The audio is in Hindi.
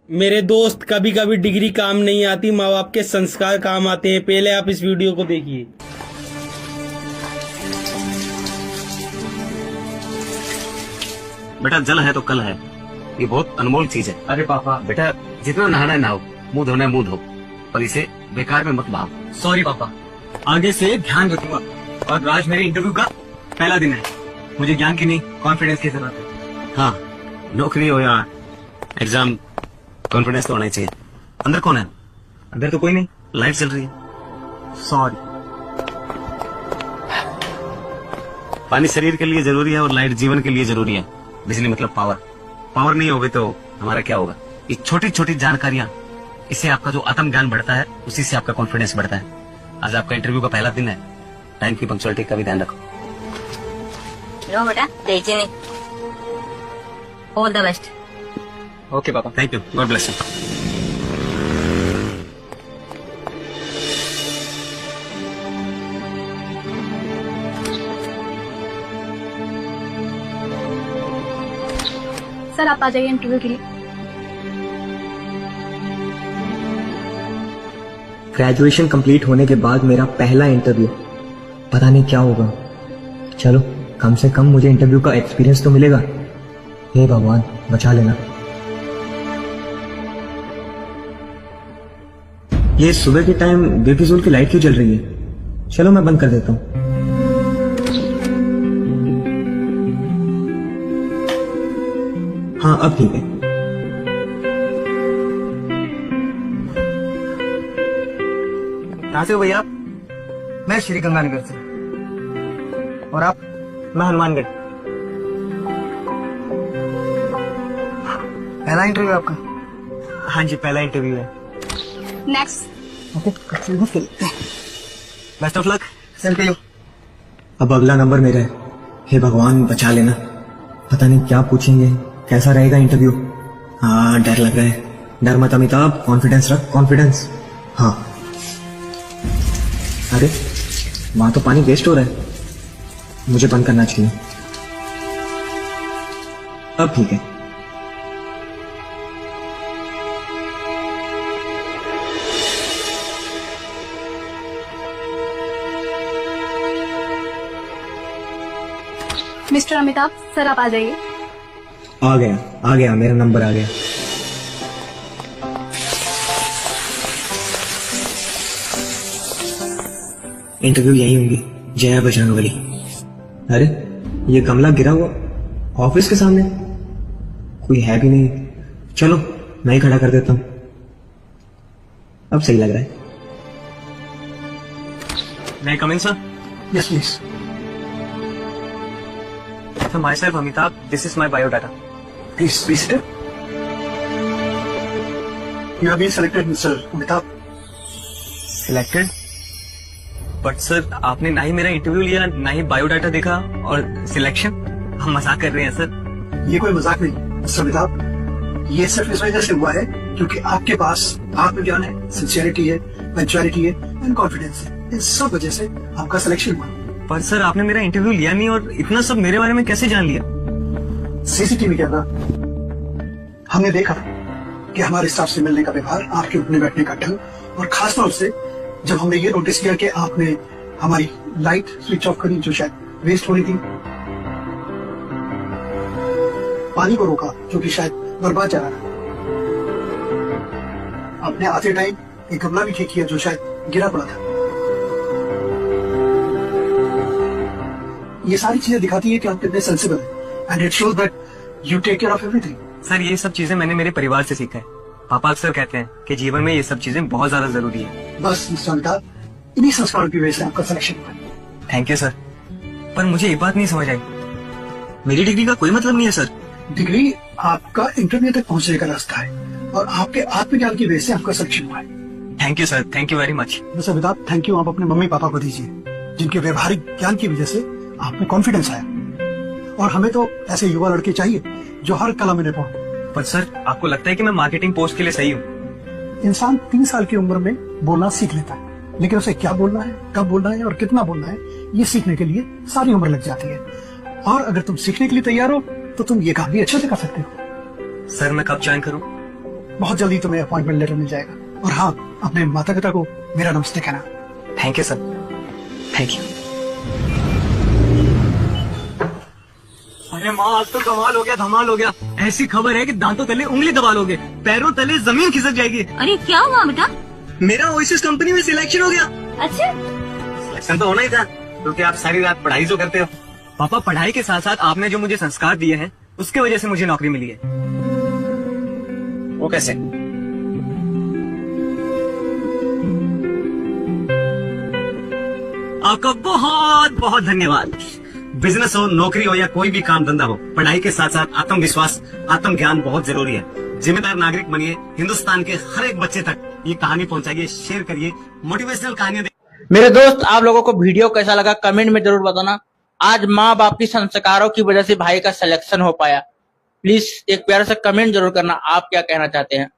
मेरे दोस्त, कभी कभी डिग्री काम नहीं आती, माँ बाप के संस्कार काम आते हैं। पहले आप इस वीडियो को देखिए। बेटा जल है तो कल है, ये बहुत अनमोल चीज है। अरे पापा। बेटा जितना नहाना है नहाओ, मुंह धोना है मुंह धो, और इसे बेकार में मत बहाओ। सॉरी पापा, आगे से ध्यान रखूंगा। और आज मेरे इंटरव्यू का पहला दिन है, मुझे ज्ञान की नहीं कॉन्फिडेंस की जरूरत है। हाँ, नौकरी हो या एग्जाम, कॉन्फिडेंस तो होना ही चाहिए। अंदर कौन है? अंदर तो कोई नहीं। लाइट चल रही है। सॉरी। पानी शरीर के लिए जरूरी है और लाइट जीवन के लिए जरूरी है। बिजली मतलब पावर। पावर नहीं होगी तो हमारा क्या होगा? ये छोटी छोटी जानकारियां, इससे आपका जो आत्म ज्ञान बढ़ता है, उसी से आपका कॉन्फिडेंस बढ़ता है। आज आपका इंटरव्यू का पहला दिन है, टाइम की पंक्चुअलिटी का भी ध्यान रखो। लो बेटा, देखिए नहीं। All the best. ओके पापा। Thank you, God bless you. Sir आप आ जाइए इंटरव्यू के लिए। ग्रेजुएशन कंप्लीट होने के बाद मेरा पहला इंटरव्यू, पता नहीं क्या होगा। चलो कम से कम मुझे इंटरव्यू का एक्सपीरियंस तो मिलेगा। हे भगवान बचा लेना। ये सुबह के टाइम बेफिजूल की लाइट क्यों जल रही है? चलो मैं बंद कर देता हूँ। हाँ अब ठीक है। कहाँ से हो भैया आप? मैं श्री गंगानगर से। और आप? मैं हनुमानगढ़। पहला इंटरव्यू आपका? हाँ जी पहला इंटरव्यू है। Next. Okay, best of luck. Same to you. अब अगला नंबर मेरा है। हे भगवान बचा लेना। पता नहीं क्या पूछेंगे, कैसा रहेगा इंटरव्यू। हाँ डर लग रहा है। डर मत अमिताभ, कॉन्फिडेंस रख, कॉन्फिडेंस। हाँ। अरे वहां तो पानी वेस्ट हो रहा है, मुझे बंद करना चाहिए। अब ठीक है। मिस्टर अमिताभ, सर आप आ जाइए। आ गया मेरा नंबर आ गया। इंटरव्यू यही होंगी, जय बजरंगबली। अरे ये गमला गिरा हुआ ऑफिस के सामने, कोई है भी नहीं। चलो मैं ही खड़ा कर देता हूं, अब सही लग रहा है। May come in sir? Yes please. So myself Amitabh, this is my biodata. Please be seated. You have been selected, Mr. Amitabh. Selected? But sir आपने ना ही मेरा इंटरव्यू लिया, ना ही बायोडाटा देखा, और सिलेक्शन? हम मजाक कर रहे हैं सर। ये कोई मजाक नहीं, मिस्टर अमिताभ। ये सिर्फ इस वजह से हुआ है क्योंकि आपके पास आत्मज्ञान है, सिंसियरिटी है, पंक्चुअलिटी है एंड कॉन्फिडेंस है। इन सब वजह से आपका सिलेक्शन हुआ। पर सर आपने मेरा इंटरव्यू लिया नहीं, और इतना सब मेरे बारे में कैसे जान लिया? CCTV camera. हमने देखा कि हमारे स्टाफ से मिलने का व्यवहार, आपके उठने बैठने का ढंग, और खासतौर से जब हमने ये नोटिस किया कि आपने हमारी लाइट स्विच ऑफ करी जो शायद वेस्ट हो रही थी, पानी को रोका जो कि शायद बर्बाद जा रहा था, आपने आते टाइम एक गमला भी ठीक किया जो शायद गिरा पड़ा था। ये सारी चीजें दिखाती है कि आप कितने सेंसिबल हैं, and it shows that you take care of everything. Sir ये सब चीजें मैंने मेरे परिवार से सीखा है। पापा अक्सर कहते हैं कि जीवन में ये सब चीजें बहुत ज्यादा जरूरी है। बस मिस्टर अमिताभ, इन्हीं संस्कारों की वजह से आपका सिलेक्शन हुआ। थैंक यू सर, पर मुझे ये बात नहीं समझ आई, मेरी डिग्री का कोई मतलब नहीं है सर। डिग्री आपका इंटरव्यू तक पहुंचने का रास्ता है, और आपके आत्मज्ञान की वजह से आपका सिलेक्शन हुआ है। Thank you sir, thank you very much. Mister Amitabh, thank you आप अपने मम्मी पापा को दीजिए, जिनके व्यवहारिक ज्ञान की वजह से आप में कॉन्फिडेंस आया। और हमें तो ऐसे युवा लड़के चाहिए जो हर कला में निपुण हो। पर सर आपको लगता है कि मैं मार्केटिंग पोस्ट के लिए सही हूँ? इंसान 3 साल की उम्र में बोलना सीख लेता है, लेकिन उसे क्या बोलना है, कब बोलना है और कितना बोलना है, ये सीखने के लिए सारी उम्र लग जाती है। और अगर तुम सीखने के लिए तैयार हो तो तुम ये काम भी अच्छे से कर सकते हो। सर मैं कब ज्वाइन करूँ? बहुत जल्दी तुम्हें अपॉइंटमेंट लेटर मिल जाएगा। और हाँ, अपने माता पिता को मेरा नमस्ते कहना। Thank you sir, thank you. अरे माँ, आज तो कमाल हो गया, धमाल हो गया। ऐसी खबर है कि दांतों तले उंगली दबा लोगे, पैरों तले जमीन खिसक जाएगी। अरे क्या हुआ बेटा? मेरा ओएसिस कंपनी में सिलेक्शन हो गया। अच्छा, सिलेक्शन तो होना ही था, क्योंकि आप सारी रात पढ़ाई जो करते हो। पापा, पढ़ाई के साथ साथ आपने जो मुझे संस्कार दिए हैं, उसके वजह से मुझे नौकरी मिली है। वो कैसे? आपका बहुत बहुत धन्यवाद। बिजनेस हो, नौकरी हो या कोई भी काम धंधा हो, पढ़ाई के साथ साथ आत्मविश्वास, आत्मज्ञान बहुत जरूरी है। जिम्मेदार नागरिक बनिए, हिंदुस्तान के हर एक बच्चे तक ये कहानी पहुंचाइए, शेयर करिए, मोटिवेशनल कहानियां। मेरे दोस्त, आप लोगों को वीडियो कैसा लगा कमेंट में जरूर बताना। आज माँ बाप की संस्कारों की वजह से भाई का सिलेक्शन हो पाया। प्लीज एक प्यारा सा कमेंट जरूर करना, आप क्या कहना चाहते हैं।